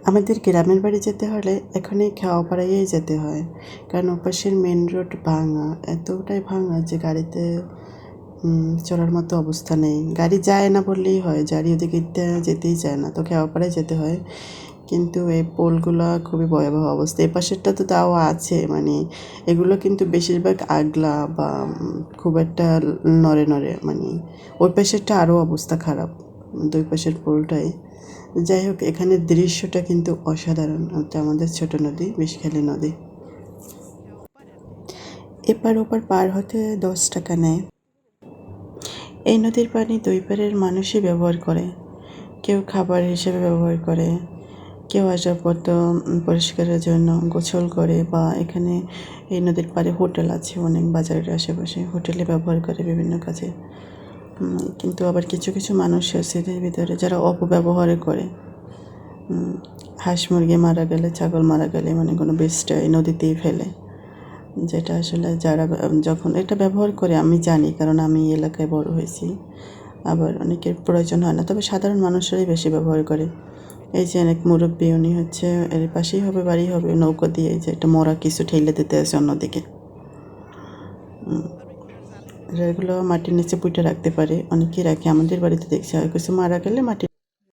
আমাদের গ্রামের বাড়ি যেতে হলে এখনই খাওয়াপাড়াইয়েই যেতে হয়, কারণ ওপাশের মেন রোড ভাঙা, এতটাই ভাঙা যে গাড়িতে চলার মতো অবস্থা নেই। গাড়ি যায় না বললেই হয়, গাড়ি ওদিকে যেতেই চায় না, তো খাওয়াপাড়ায় যেতে হয়। কিন্তু এই পোলগুলো খুবই ভয়াবহ অবস্থা। এ পাশেরটা তো তাও আছে, মানে এগুলো কিন্তু বেশিরভাগ আগলা বা খুব একটা নড়ে নড়ে, মানে ওই পাশেরটা আরও অবস্থা খারাপ, দুই পাশের পোলটাই। যাই হোক, এখানের দৃশ্যটা কিন্তু অসাধারণ। এটা আমাদের ছোট নদী, বিষখালী নদী। এপার ওপার পার হতে 10 টাকা নেয়। এই নদীর পানি দুই পারের মানুষই ব্যবহার করে। কেউ খাবার হিসেবে ব্যবহার করে, কেউ আসবাবপত্র পরিষ্কারের জন্য, গোসল করে, বা এখানে এই নদীর পাড়ে হোটেল আছে অনেক, বাজারের আশেপাশে হোটেলে ব্যবহার করে বিভিন্ন কাজে। কিন্তু আবার কিছু কিছু মানুষ আছে এদের ভিতরে যারা অপব্যবহার করে। হাঁস মুরগি মারা গেলে, ছাগল মারা গেলে মানে কোনো বেস্টটা এই নদীতেই ফেলে, যেটা আসলে যারা যখন এটা ব্যবহার করে আমি জানি, কারণ আমি এই এলাকায় বড় হয়েছি। আবার অনেকের প্রয়োজন হয় না, তবে সাধারণ মানুষরাই বেশি ব্যবহার করে। এই যে অনেক মুরব্বী, উনি হচ্ছে এর পাশেই হবে বাড়ি, হবে নৌকা দিয়ে যে একটা মরা কিছু ঠেলে দিতে আছে অন্যদিকে। এগুলো মাটির নিচে পুঁতে রাখতে পারে, অনেকেই রাখে। আমাদের বাড়িতে দেখছি আর কিছু মারা গেলে মাটি